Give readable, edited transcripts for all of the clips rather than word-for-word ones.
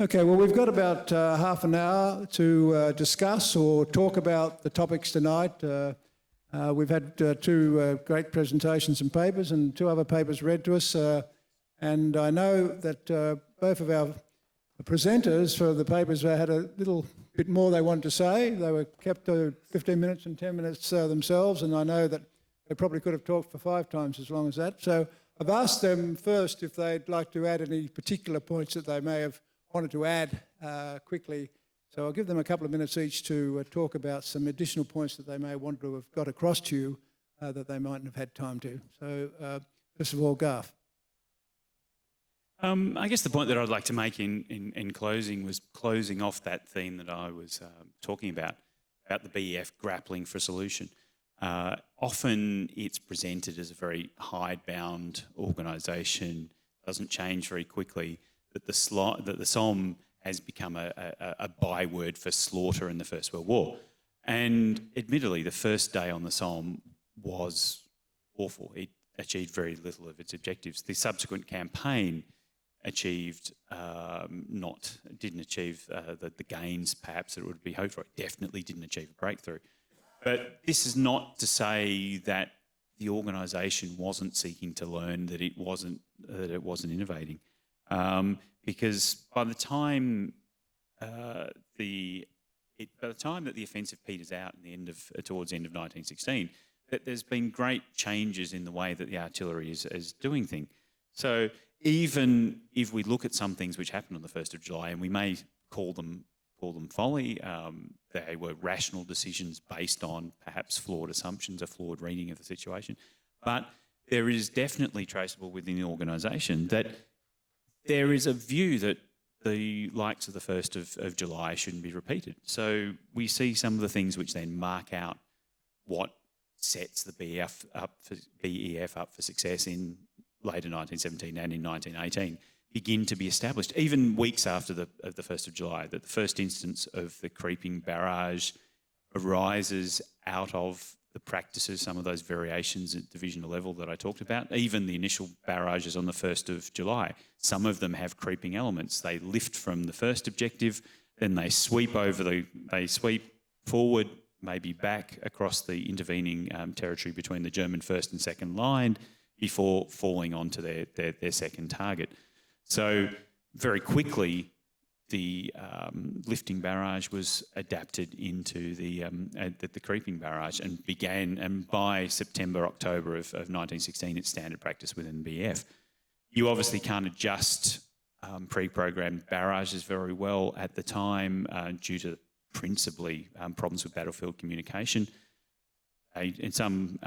Okay, well, we've got about half an hour to discuss or talk about the topics tonight. We've had two great presentations and papers and two other papers read to us. And I know that both of our presenters for the papers had a little bit more they wanted to say. They were kept to 15 minutes and 10 minutes themselves, and I know that they probably could have talked for 5 times as long as that. So I've asked them first if they'd like to add any particular points that they may have wanted to add quickly. So I'll give them a couple of minutes each to talk about some additional points that they may want to have got across to you that they mightn't have had time to. So first of all, Garth. I guess the point that I'd like to make in closing was closing off that theme that I was talking about the BEF grappling for a solution. Often it's presented as a very hidebound organisation, doesn't change very quickly, that the SOM has become a byword for slaughter in the First World War. And admittedly, the first day on the SOM was awful. It achieved very little of its objectives. The subsequent campaign didn't achieve the gains perhaps that it would be hoped for. It definitely didn't achieve a breakthrough. But this is not to say that the organisation wasn't seeking to learn, that it wasn't innovating, because by the time that the offensive peters out towards the end of 1916, that there's been great changes in the way that the artillery is doing things. So even if we look at some things which happened on the 1st of July, and we may call them folly, they were rational decisions based on perhaps flawed assumptions, a flawed reading of the situation. But there is definitely traceable within the organisation that there is a view that the likes of the 1st of July shouldn't be repeated. So we see some of the things which then mark out what sets the BEF up for success in later 1917 and in 1918 begin to be established, even weeks after the 1st of July, that the first instance of the creeping barrage arises out of the practices, some of those variations at divisional level that I talked about. Even the initial barrages on the 1st of July, some of them have creeping elements. They lift from the first objective, then they sweep forward, maybe back across the intervening territory between the German first and second line before falling onto their second target. So very quickly, the lifting barrage was adapted into the creeping barrage and by September, October of 1916, it's standard practice within BF. You obviously can't adjust pre-programmed barrages very well at the time due to principally problems with battlefield communication. And some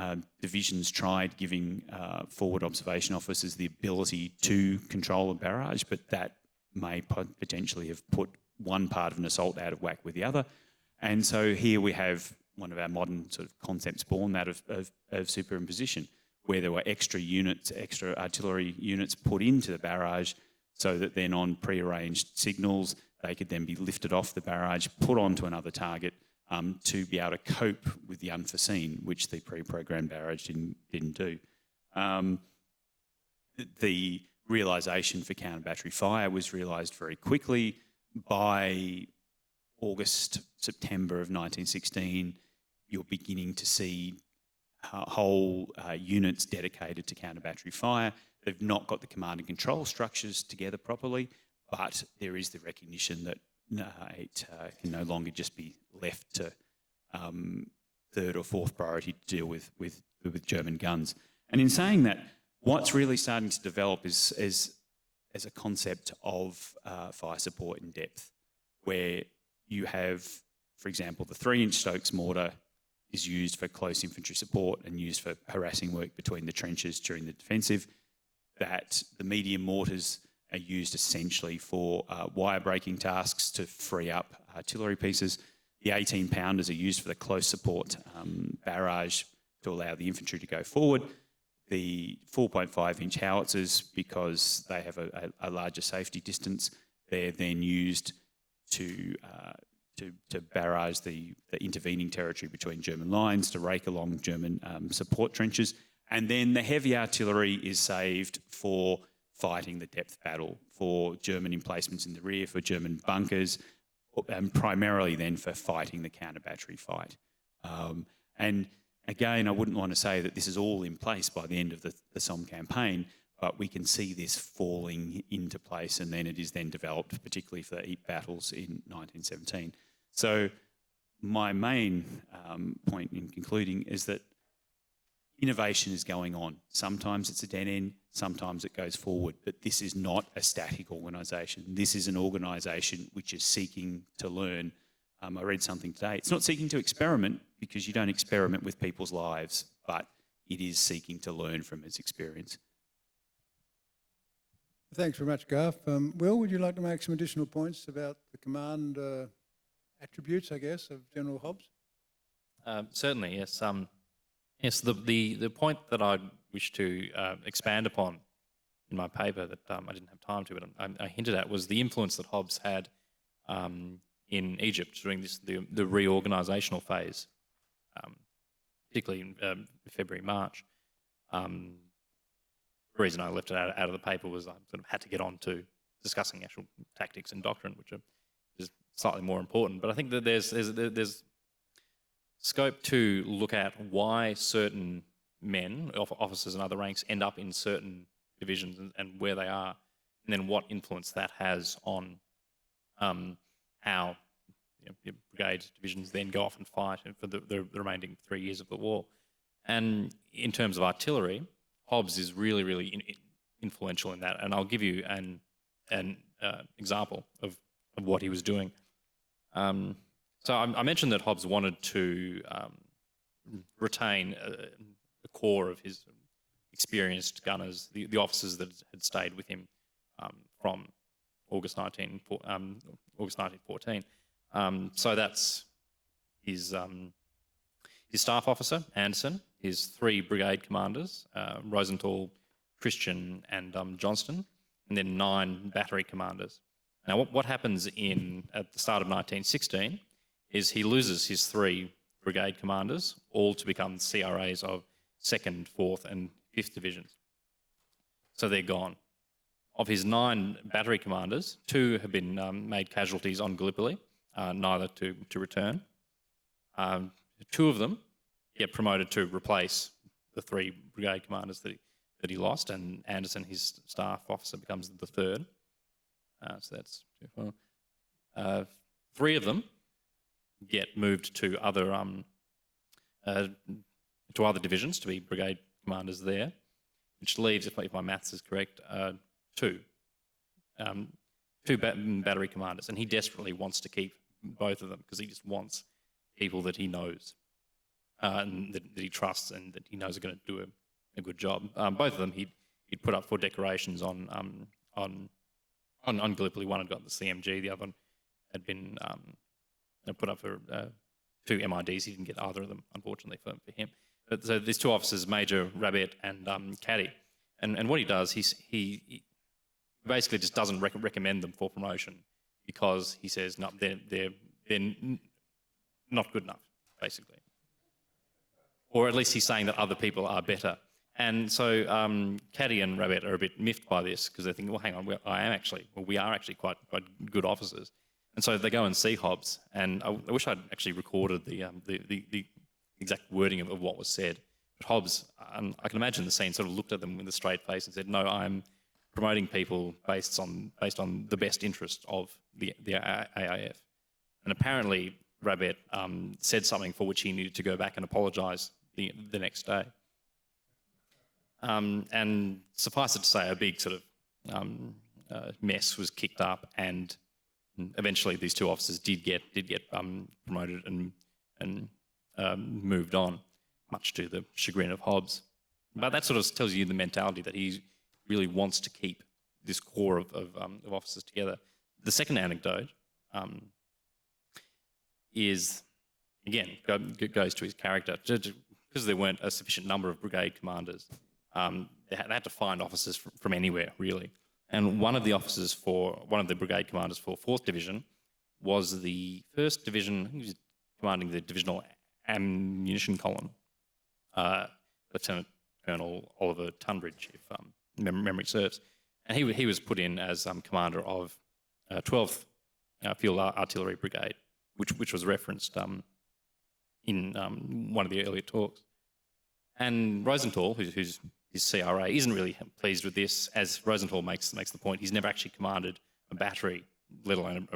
divisions tried giving forward observation officers the ability to control a barrage, but that may potentially have put one part of an assault out of whack with the other. And so here we have one of our modern sort of concepts born out of superimposition, where there were extra artillery units put into the barrage so that then on prearranged signals, they could then be lifted off the barrage, put onto another target, to be able to cope with the unforeseen, which the pre-programmed barrage didn't do. The realisation for counter-battery fire was realised very quickly. By August, September of 1916, you're beginning to see whole units dedicated to counter-battery fire. They've not got the command and control structures together properly, but there is the recognition that it can no longer just be left to third or fourth priority to deal with German guns. And in saying that, what's really starting to develop is as a concept of fire support in depth, where you have, for example, the 3-inch Stokes mortar is used for close infantry support and used for harassing work between the trenches during the defensive, that the medium mortars are used essentially for wire breaking tasks to free up artillery pieces. The 18-pounders are used for the close support barrage to allow the infantry to go forward. The 4.5-inch howitzers, because they have a larger safety distance, they're then used to barrage the intervening territory between German lines, to rake along German support trenches. And then the heavy artillery is saved for fighting the depth battle, for German emplacements in the rear, for German bunkers, and primarily then for fighting the counter-battery fight. And again, I wouldn't want to say that this is all in place by the end of the Somme campaign, but we can see this falling into place, and then it is then developed, particularly for the Ypres battles in 1917. So my main point in concluding is that innovation is going on. Sometimes it's a dead end, sometimes it goes forward, but this is not a static organisation. This is an organisation which is seeking to learn. I read something today. It's not seeking to experiment, because you don't experiment with people's lives, but it is seeking to learn from its experience. Thanks very much, Garth. Will, would you like to make some additional points about the command attributes, I guess, of General Hobbs? Certainly, yes. Yes, the point that I wish to expand upon in my paper that I didn't have time to, but I hinted at, was the influence that Hobbs had in Egypt during the reorganisational phase, particularly in February, March. The reason I left it out of the paper was I sort of had to get on to discussing actual tactics and doctrine, which is slightly more important. But I think that there's scope to look at why certain men, officers and other ranks, end up in certain divisions and where they are, and then what influence that has on how your brigade divisions then go off and fight for the remaining 3 years of the war. And in terms of artillery, Hobbs is really, really influential in that, and I'll give you an example of what he was doing. So I mentioned that Hobbs wanted to retain the core of his experienced gunners, the officers that had stayed with him from August 1914. So that's his staff officer, Anderson, his 3 brigade commanders, Rosenthal, Christian and Johnston, and then 9 battery commanders. Now what happens at the start of 1916 is he loses his 3 brigade commanders, all to become CRAs of 2nd, 4th and 5th Divisions. So they're gone. Of his 9 battery commanders, 2 have been made casualties on Gallipoli, neither to return. 2 of them get promoted to replace the 3 brigade commanders that he lost, and Anderson, his staff officer, becomes the 3rd. So that's 2, 4. 3 of them get moved to other divisions to be brigade commanders there, which leaves, if my maths is correct, 2 battery commanders, and he desperately wants to keep both of them because he just wants people that he knows and that he trusts and that he knows are going to do a good job. Both of them he'd put up for decorations on Gallipoli. One had got the CMG, the other one had been put up for 2 MIDs. He didn't get either of them, unfortunately, for him. But so these 2 officers, Major Rabbett and Caddy, and what he does, he basically just doesn't recommend them for promotion because he says no, they're not good enough, basically. Or at least he's saying that other people are better. And so Caddy and Rabbett are a bit miffed by this because they think, well, hang on, we are actually quite good officers. And so they go and see Hobbs, and I wish I'd actually recorded the exact wording of what was said. But Hobbs, I can imagine the scene, sort of looked at them with a straight face and said, no, I'm promoting people based on the best interest of the AIF. And apparently Rabbett said something for which he needed to go back and apologise the next day. And suffice it to say, a big sort of mess was kicked up, and eventually these 2 officers did get promoted and moved on, much to the chagrin of Hobbs. But that sort of tells you the mentality that he really wants to keep this core of officers together. The second anecdote is, again, goes to his character. Because there weren't a sufficient number of brigade commanders, they had to find officers from anywhere, really. And one of the brigade commanders for 4th Division was the 1st Division, he was commanding the Divisional Ammunition Column, Lieutenant Colonel Oliver Tunbridge, if memory serves. And he was put in as commander of 12th Field Artillery Brigade, which was referenced in one of the earlier talks. And Rosenthal, who's his CRA, isn't really pleased with this, as Rosenthal makes the point. He's never actually commanded a battery, let alone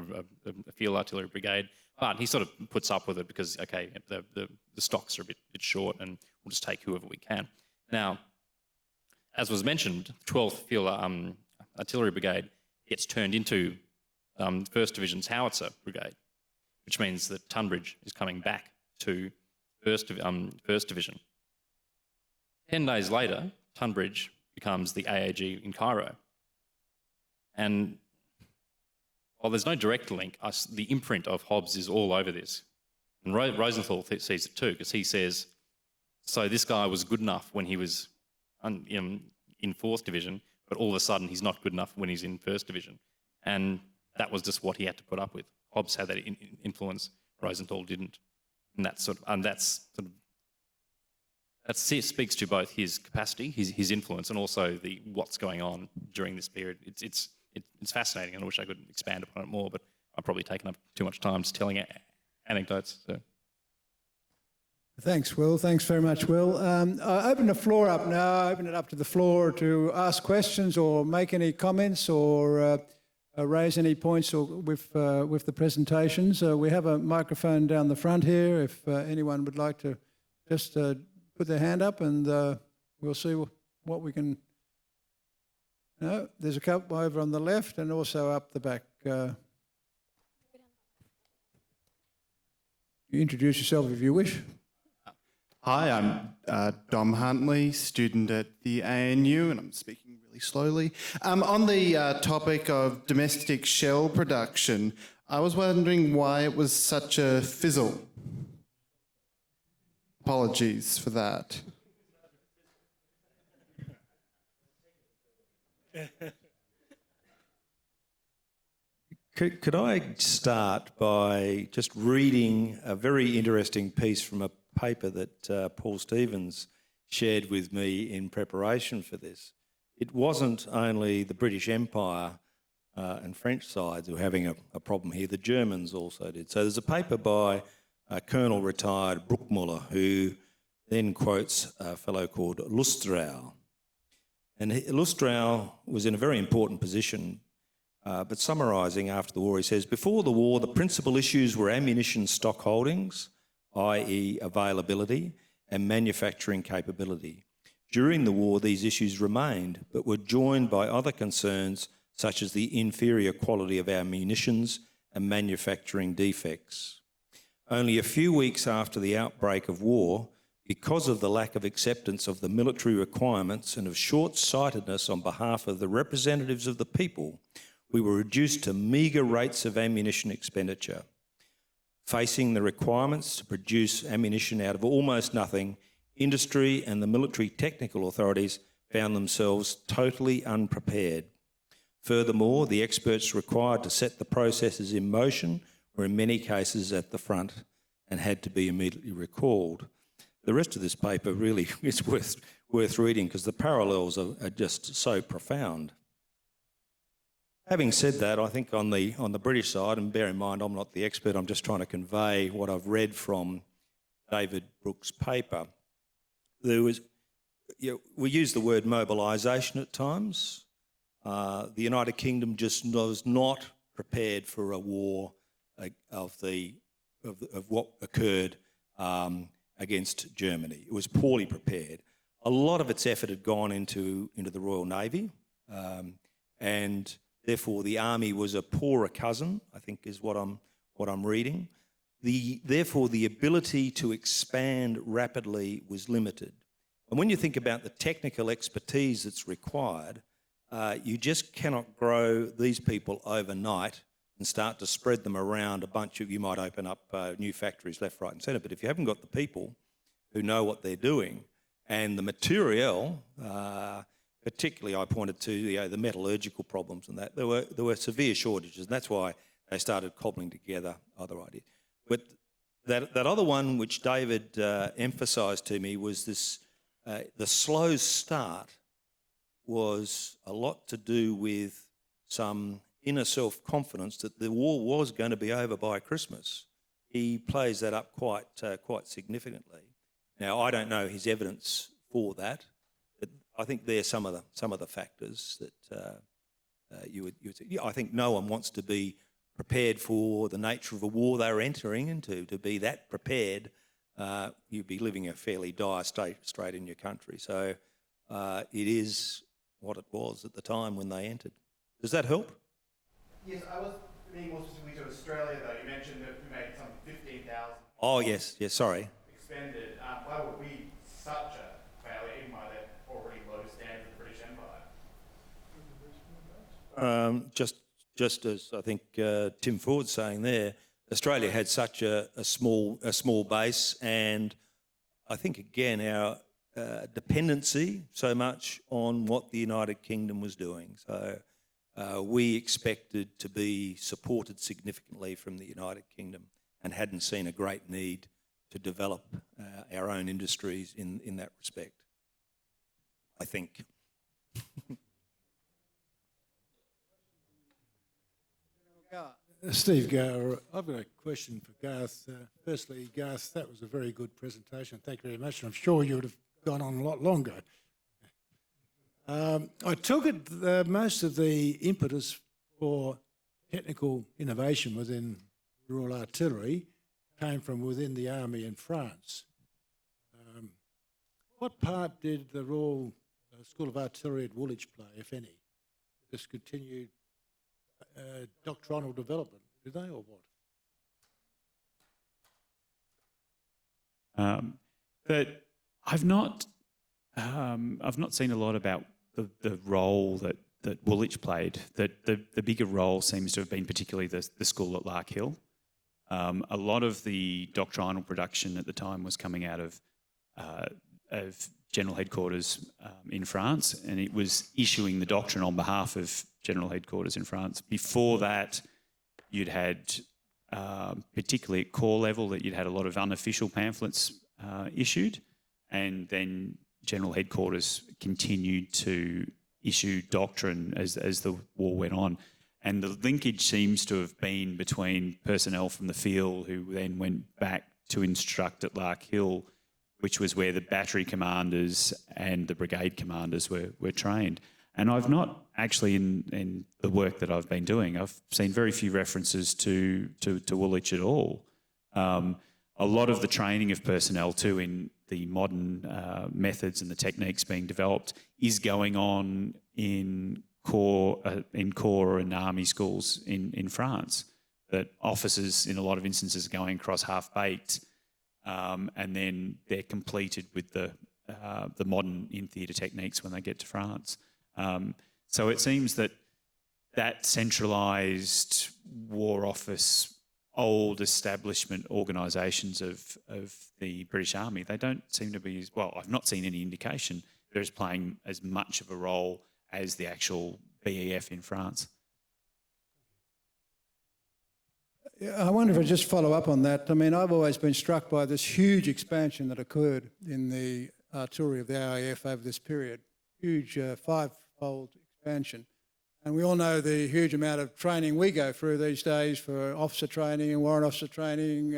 a field artillery brigade. But he sort of puts up with it because, okay, the stocks are a bit short and we'll just take whoever we can. Now, as was mentioned, 12th Field Artillery Brigade gets turned into 1st Division's Howitzer Brigade, which means that Tunbridge is coming back to 1st Division. 10 days later, Tunbridge becomes the AAG in Cairo. And while there's no direct link, the imprint of Hobbs is all over this. And Rosenthal sees it too, because he says, so this guy was good enough when he was in 4th Division, but all of a sudden he's not good enough when he's in 1st Division. And that was just what he had to put up with. Hobbs had that influence, Rosenthal didn't. And that speaks to both his capacity, his influence, and also what's going on during this period. It's fascinating, and I wish I could expand upon it more, but I've probably taken up too much time just telling anecdotes. So. Thanks, Will. Thanks very much, Will. I open the floor up now. I open it up to the floor to ask questions or make any comments or raise any points with the presentations. We have a microphone down the front here if anyone would like to just put their hand up, and we'll see what we can... No, there's a couple over on the left and also up the back. You introduce yourself if you wish. Hi, I'm Dom Huntley, student at the ANU, and I'm speaking really slowly. On the topic of domestic shell production, I was wondering why it was such a fizzle. Apologies for that. Could I start by just reading a very interesting piece from a paper that Paul Stevens shared with me in preparation for this? It wasn't only the British Empire and French sides who were having a problem here, the Germans also did. So there's a paper by Colonel retired Bruckmüller, who then quotes a fellow called Lustrau. And Lustrau was in a very important position, but summarising after the war, he says, before the war, the principal issues were ammunition stock holdings, i.e. availability, and manufacturing capability. During the war, these issues remained, but were joined by other concerns such as the inferior quality of our munitions and manufacturing defects. Only a few weeks after the outbreak of war, because of the lack of acceptance of the military requirements and of short-sightedness on behalf of the representatives of the people, we were reduced to meagre rates of ammunition expenditure. Facing the requirements to produce ammunition out of almost nothing, industry and the military technical authorities found themselves totally unprepared. Furthermore, the experts required to set the processes in motion were in many cases at the front and had to be immediately recalled. The rest of this paper really is worth reading because the parallels are just so profound. Having said that, I think on the British side, and bear in mind I'm not the expert, I'm just trying to convey what I've read from David Brooks' paper. There was, we use the word mobilisation at times. The United Kingdom just was not prepared for a war of what occurred against Germany. It was poorly prepared. A lot of its effort had gone into the Royal Navy, and therefore the army was a poorer cousin, I think is what I'm reading. Therefore the ability to expand rapidly was limited. And when you think about the technical expertise that's required, you just cannot grow these people overnight and start to spread them around a bunch of, you might open up new factories left, right and centre, but if you haven't got the people who know what they're doing and the material, particularly I pointed to the metallurgical problems and that, there were severe shortages, and that's why they started cobbling together other ideas. But that other one which David emphasised to me was this, the slow start was a lot to do with some inner self-confidence that the war was going to be over by Christmas. He plays that up quite significantly. Now, I don't know his evidence for that, but I think they're some of the factors that you would say. Yeah, I think no one wants to be prepared for the nature of a war they're entering into. To be that prepared, you'd be living a fairly dire state in your country. So it is what it was at the time when they entered. Does that help? Yes, I was being more specifically to Australia, though. You mentioned that we made some 15,000. Oh, yes, sorry. Expended. Why were we such a failure, even by that already low standard of the British Empire? Just as I think Tim Ford's saying there, Australia had such a small base, and I think again our dependency so much on what the United Kingdom was doing. So we expected to be supported significantly from the United Kingdom and hadn't seen a great need to develop our own industries in that respect, I think. Steve Gower, I've got a question for Garth. Firstly, Garth, that was a very good presentation. Thank you very much. I'm sure you would have gone on a lot longer. I took it most of the impetus for technical innovation within Royal Artillery came from within the Army in France. What part did the Royal School of Artillery at Woolwich play, if any? This continued doctrinal development, did they, or what? But I've not seen a lot about the role that Woolwich played. That the bigger role seems to have been particularly the school at Larkhill. A lot of the doctrinal production at the time was coming out of General Headquarters in France, and it was issuing the doctrine on behalf of General Headquarters in France. Before that, you'd had, particularly at corps level, that you'd had a lot of unofficial pamphlets issued, and then General Headquarters continued to issue doctrine as the war went on. And the linkage seems to have been between personnel from the field who then went back to instruct at Larkhill, which was where the battery commanders and the brigade commanders were trained. And I've not actually, in the work that I've been doing, I've seen very few references to Woolwich at all. A lot of the training of personnel too in the modern methods and the techniques being developed is going on in corps and army schools in France. That officers, in a lot of instances, are going across half-baked, and then they're completed with the modern in-theatre techniques when they get to France. So it seems that centralised war office, old establishment organisations of the British Army, they don't seem to be, well, I've not seen any indication they're playing as much of a role as the actual BEF in France. Yeah, I wonder if I just follow up on that. I mean, I've always been struck by this huge expansion that occurred in the artillery of the RAF over this period. Huge five-fold expansion. And we all know the huge amount of training we go through these days for officer training and warrant officer training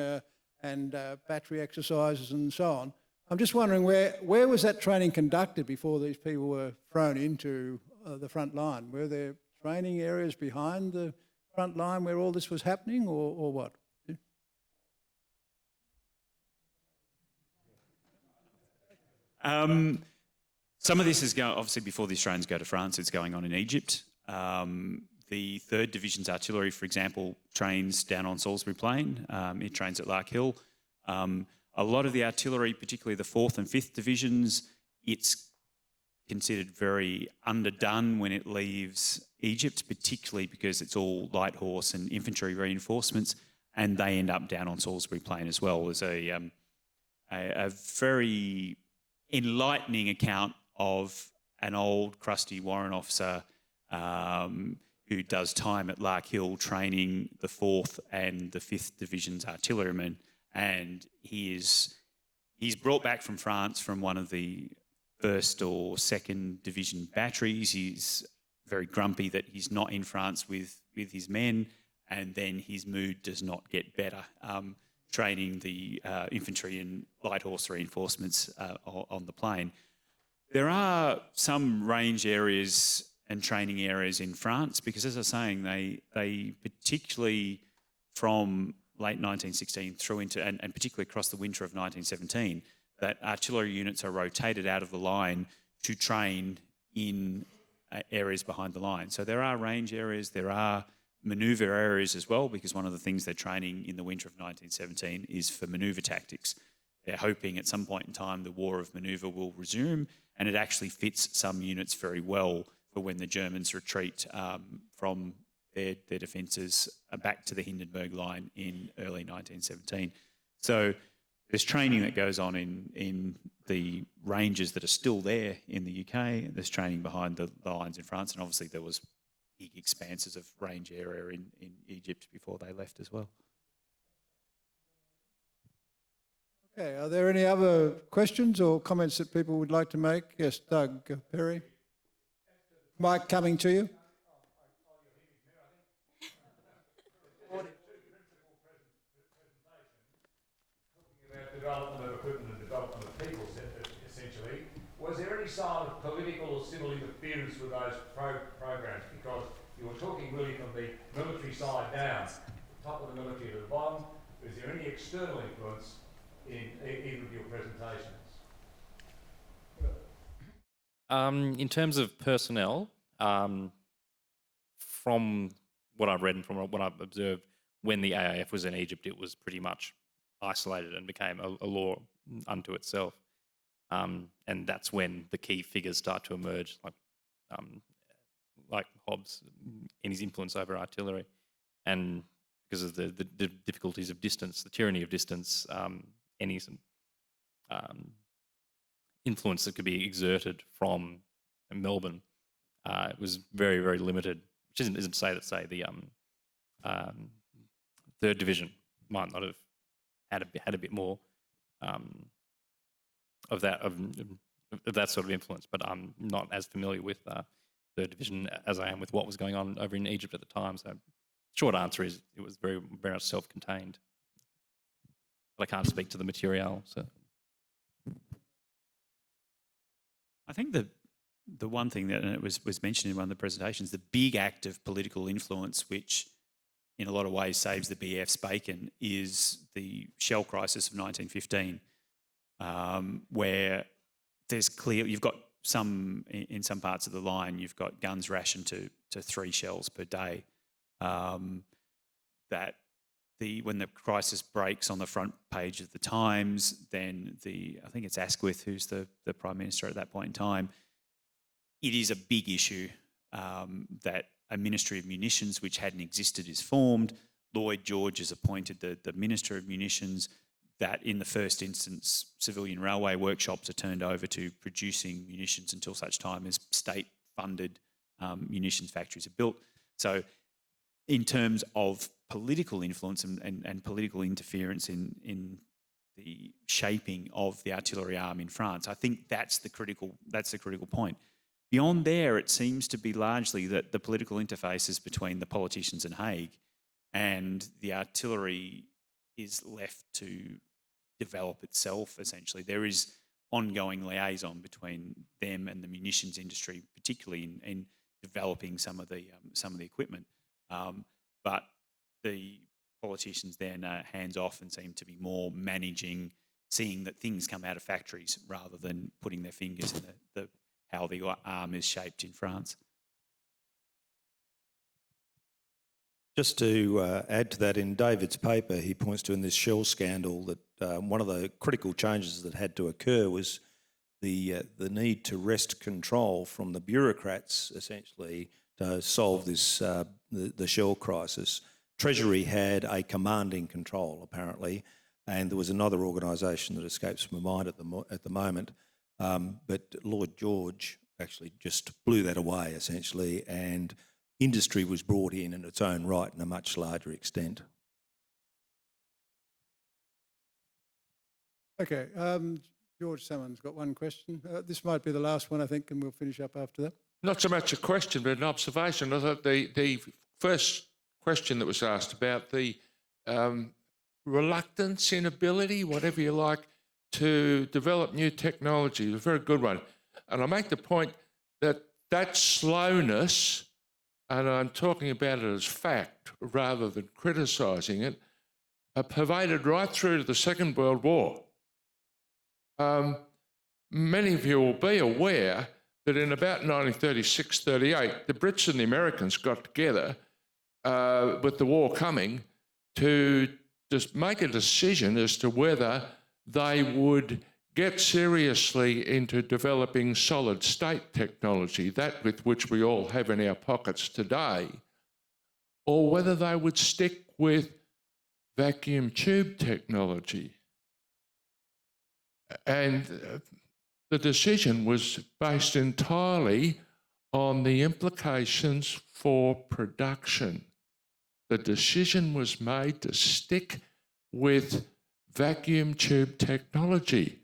and battery exercises and so on. I'm just wondering where was that training conducted before these people were thrown into the front line? Were there training areas behind the front line where all this was happening, or what? Some of this is going, obviously before the Australians go to France, it's going on in Egypt. The 3rd Division's artillery, for example, trains down on Salisbury Plain. It trains at Larkhill. A lot of the artillery, particularly the 4th and 5th Divisions, it's considered very underdone when it leaves Egypt, particularly because it's all light horse and infantry reinforcements, and they end up down on Salisbury Plain as well. There's a very enlightening account of an old crusty warrant officer who does time at Larkhill training the 4th and the 5th Division's artillerymen, and he's brought back from France from one of the 1st or 2nd Division batteries. He's very grumpy that he's not in France with his men, and then his mood does not get better. Training the infantry and light horse reinforcements on the plain. There are some range areas and training areas in France because, as I was saying, they particularly from late 1916 through into, and particularly across the winter of 1917, that artillery units are rotated out of the line to train in areas behind the line. So there are range areas, there are manoeuvre areas as well, because one of the things they're training in the winter of 1917 is for manoeuvre tactics. They're hoping at some point in time the war of manoeuvre will resume, and it actually fits some units very well for when the Germans retreat from their defences back to the Hindenburg line in early 1917. So there's training that goes on in the ranges that are still there in the UK. There's training behind the lines in France, and obviously there was big expanses of range area in Egypt before they left as well. Okay, are there any other questions or comments that people would like to make? Yes, Doug Perry. Mike coming to you. Development of equipment and development of people, essentially. Was there any sign of political or civil interference with those programs? Because you were talking really from the military side down, the top of the military to the bottom. Was there any external influence in either of your presentations? In terms of personnel, from what I've read and from what I've observed, when the AIF was in Egypt, it was pretty much isolated and became a law unto itself. And that's when the key figures start to emerge, like Hobbes and his influence over artillery. And because of the difficulties of distance, the tyranny of distance, any influence that could be exerted from Melbourne was very, very limited, which isn't to say that, say, the 3rd Division might not have had a bit more of that sort of influence, but I'm not as familiar with 3rd Division as I am with what was going on over in Egypt at the time. So, short answer is it was very, very much self-contained. But I can't speak to the material. So, I think the one thing that, and it was mentioned in one of the presentations, the big act of political influence, which in a lot of ways saves the BF's bacon, is the shell crisis of 1915, where there's clear, you've got in some parts of the line, you've got guns rationed to 3 shells per day. When the crisis breaks on the front page of the Times, then I think it's Asquith who's the Prime Minister at that point in time, it is a big issue that a Ministry of Munitions, which hadn't existed, is formed. Lloyd George is appointed the Minister of Munitions. That in the first instance, civilian railway workshops are turned over to producing munitions until such time as state-funded munitions factories are built. So in terms of political influence and political interference in the shaping of the artillery arm in France, I think that's the critical point. Beyond there, it seems to be largely that the political interfaces between the politicians in Hague and the artillery is left to develop itself, essentially. There is ongoing liaison between them and the munitions industry, particularly in developing some of the equipment. But the politicians then are hands off and seem to be more managing, seeing that things come out of factories rather than putting their fingers in how the arm is shaped in France. Just to add to that, in David's paper, he points to in this shell scandal that one of the critical changes that had to occur was the need to wrest control from the bureaucrats, essentially, to solve this the shell crisis. Treasury had a commanding control, apparently, and there was another organisation that escapes my mind at the moment. But Lloyd George actually just blew that away, essentially, and industry was brought in its own right in a much larger extent. Okay, George Salmon's got one question. This might be the last one, I think, and we'll finish up after that. Not so much a question, but an observation. I thought the first question that was asked about the reluctance, inability, whatever you like, to develop new technology was a very good one. And I make the point that that slowness, and I'm talking about it as fact rather than criticising it, pervaded right through to the Second World War. Many of you will be aware that in about 1936-38, the Brits and the Americans got together with the war coming to just make a decision as to whether they would get seriously into developing solid-state technology, that with which we all have in our pockets today, or whether they would stick with vacuum tube technology. And the decision was based entirely on the implications for production. The decision was made to stick with vacuum tube technology.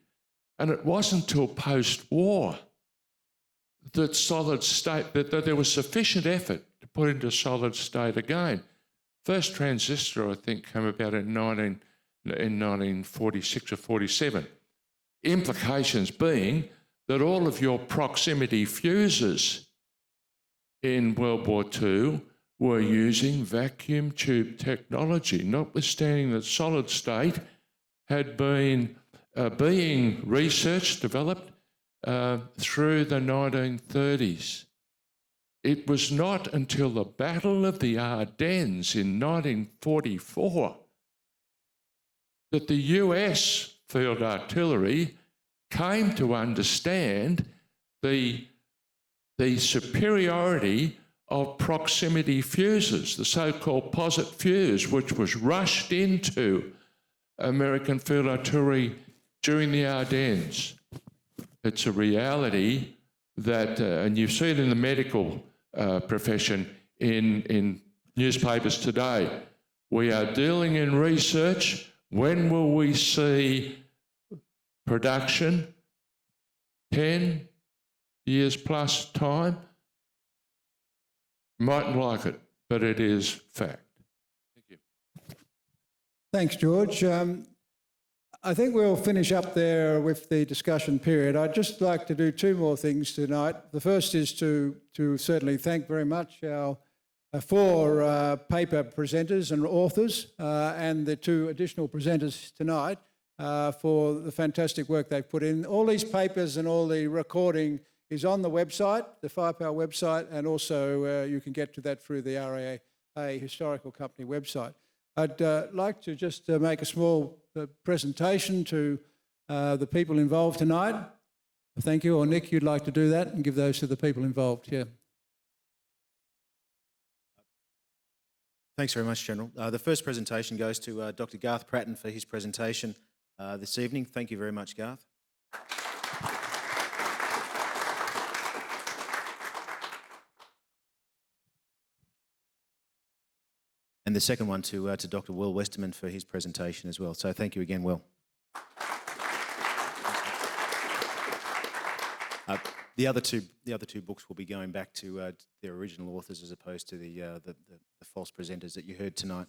And it wasn't until post-war that solid state, that there was sufficient effort to put into solid state again. First transistor, I think, came about in 1946 or 47. Implications being that all of your proximity fuses in World War II were using vacuum tube technology, notwithstanding that solid state had been being researched, developed through the 1930s. It was not until the Battle of the Ardennes in 1944 that the US field artillery came to understand the superiority of proximity fuses, the so-called posit fuse, which was rushed into American field artillery during the Ardennes. It's a reality that, and you see it in the medical profession, in newspapers today. We are dealing in research. When will we see production? 10 years plus time? Mightn't like it, but it is fact. Thank you. Thanks, George. I think we'll finish up there with the discussion period. I'd just like to do two more things tonight. The first is to certainly thank very much our four paper presenters and authors and the two additional presenters tonight for the fantastic work they've put in. All these papers and all the recording is on the website, the Firepower website, and also you can get to that through the RAA Historical Company website. I'd like to just make a small presentation to the people involved tonight. Thank you. Or Nick, you'd like to do that and give those to the people involved. Yeah. Thanks very much, General. The first presentation goes to Dr. Garth Pratton for his presentation this evening. Thank you very much, Garth. And the second one to Dr. Will Westerman for his presentation as well. So thank you again, Will. The other two books will be going back to their original authors as opposed to the false presenters that you heard tonight.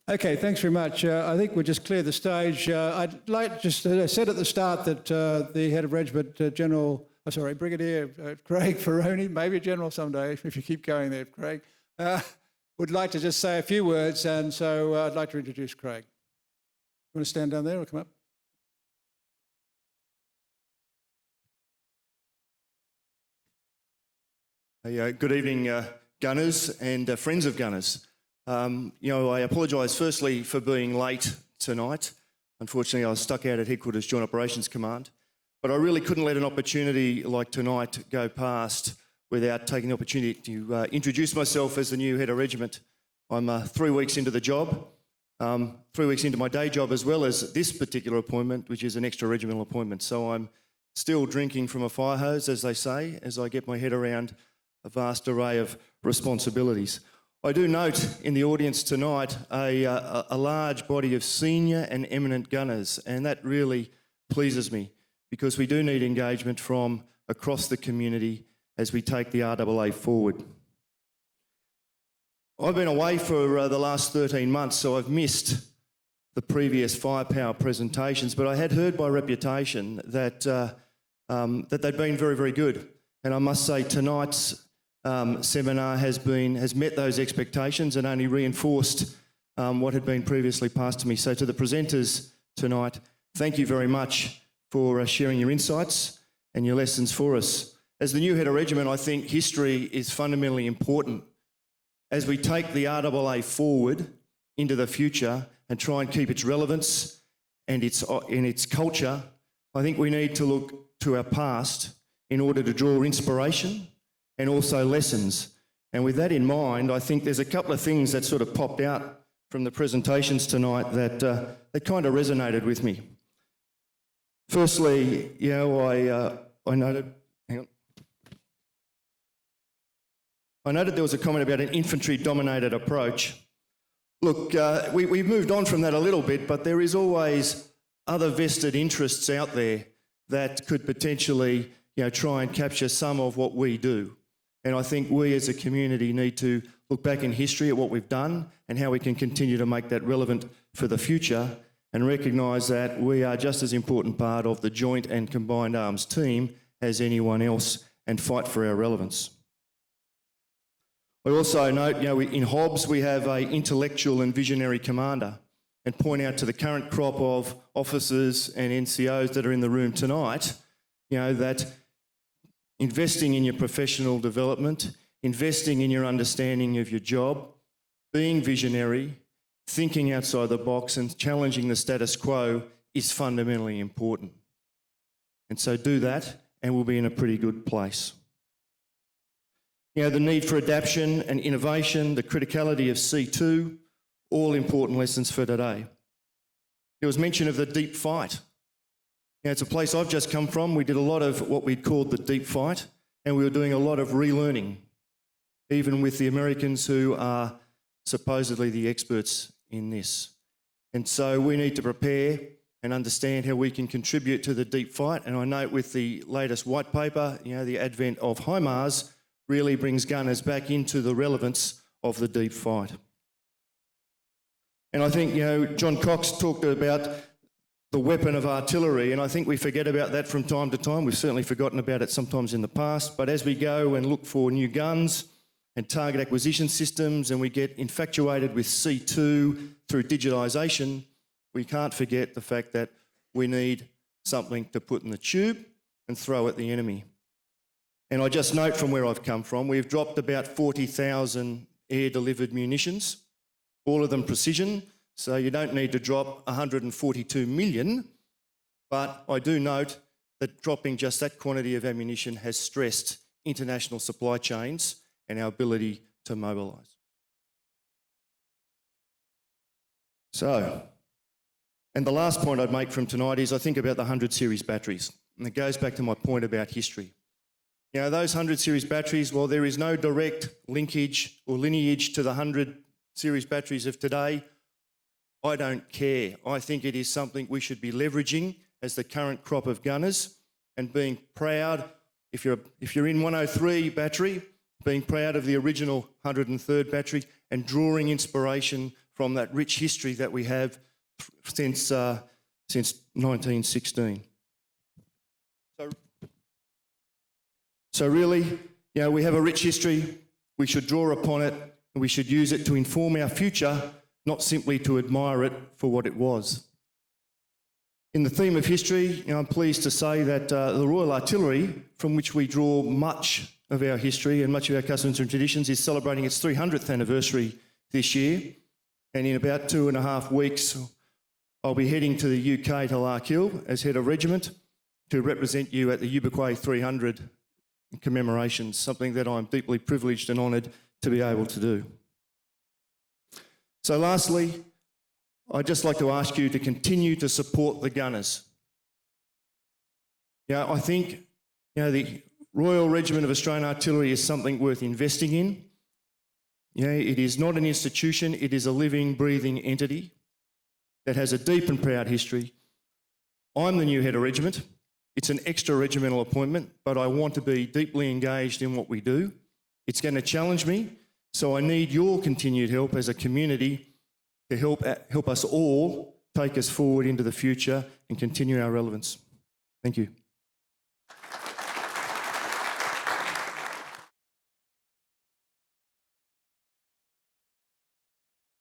Okay, thanks very much. I think we'll just clear the stage. I'd like just I said at the start that the head of regiment, Brigadier Craig Ferroni, maybe a general someday if you keep going there, Craig, would like to just say a few words, and so I'd like to introduce Craig. You want to stand down there or come up? Hey, good evening, gunners and friends of gunners. I apologise firstly for being late tonight. Unfortunately, I was stuck out at Headquarters Joint Operations Command, but I really couldn't let an opportunity like tonight go past without taking the opportunity to introduce myself as the new head of regiment. I'm 3 weeks into the job, 3 weeks into my day job, as well as this particular appointment, which is an extra regimental appointment. So I'm still drinking from a fire hose, as they say, as I get my head around a vast array of responsibilities. I do note in the audience tonight a large body of senior and eminent gunners, and that really pleases me because we do need engagement from across the community as we take the RAA forward. I've been away for the last 13 months, so I've missed the previous firepower presentations, but I had heard by reputation that that they'd been very, very good. And I must say tonight's seminar has met those expectations and only reinforced what had been previously passed to me. So to the presenters tonight, thank you very much for sharing your insights and your lessons for us. As the new Header Regiment, I think history is fundamentally important. As we take the RAA forward into the future and try and keep its relevance and its culture, I think we need to look to our past in order to draw inspiration and also lessons. And with that in mind, I think there's a couple of things that sort of popped out from the presentations tonight that kind of resonated with me. Firstly, I noted, I noted there was a comment about an infantry-dominated approach. Look, we've moved on from that a little bit, but there is always other vested interests out there that could potentially, try and capture some of what we do. And I think we as a community need to look back in history at what we've done and how we can continue to make that relevant for the future and recognise that we are just as important part of the joint and combined arms team as anyone else and fight for our relevance. I also note, in Hobbs we have an intellectual and visionary commander, and point out to the current crop of officers and NCOs that are in the room tonight, that investing in your professional development, investing in your understanding of your job, being visionary, thinking outside the box and challenging the status quo is fundamentally important. And so do that and we'll be in a pretty good place. The need for adaptation and innovation, the criticality of C2, all important lessons for today. There was mention of the deep fight. It's a place I've just come from. We did a lot of what we'd called the deep fight, and we were doing a lot of relearning, even with the Americans who are supposedly the experts in this. And so we need to prepare and understand how we can contribute to the deep fight. And I note with the latest white paper, the advent of HIMARS really brings gunners back into the relevance of the deep fight. And I think, John Cox talked about the weapon of artillery, and I think we forget about that from time to time. We've certainly forgotten about it sometimes in the past, but as we go and look for new guns and target acquisition systems and we get infatuated with C2 through digitisation, we can't forget the fact that we need something to put in the tube and throw at the enemy. And I just note from where I've come from, we've dropped about 40,000 air-delivered munitions, all of them precision, so you don't need to drop 142 million, but I do note that dropping just that quantity of ammunition has stressed international supply chains and our ability to mobilise. So, and the last point I'd make from tonight is I think about the 100 series batteries, and it goes back to my point about history. Those 100 series batteries, while there is no direct linkage or lineage to the 100 series batteries of today, I don't care. I think it is something we should be leveraging as the current crop of gunners and being proud, if you're in 103 battery, being proud of the original 103rd battery and drawing inspiration from that rich history that we have since 1916. So really, we have a rich history, we should draw upon it, and we should use it to inform our future, not simply to admire it for what it was. In the theme of history, I'm pleased to say that the Royal Artillery, from which we draw much of our history and much of our customs and traditions, is celebrating its 300th anniversary this year. And in about 2.5 weeks, I'll be heading to the UK to Larkhill as Header Regiment to represent you at the Ubiquay 300 commemorations, something that I'm deeply privileged and honoured to be able to do. So lastly, I'd just like to ask you to continue to support the gunners. I think the Royal Regiment of Australian Artillery is something worth investing in. Yeah, it is not an institution, it is a living, breathing entity that has a deep and proud history. I'm the new Header Regiment. It's an extra regimental appointment, but I want to be deeply engaged in what we do. It's going to challenge me, so I need your continued help as a community to help us all take us forward into the future and continue our relevance. Thank you.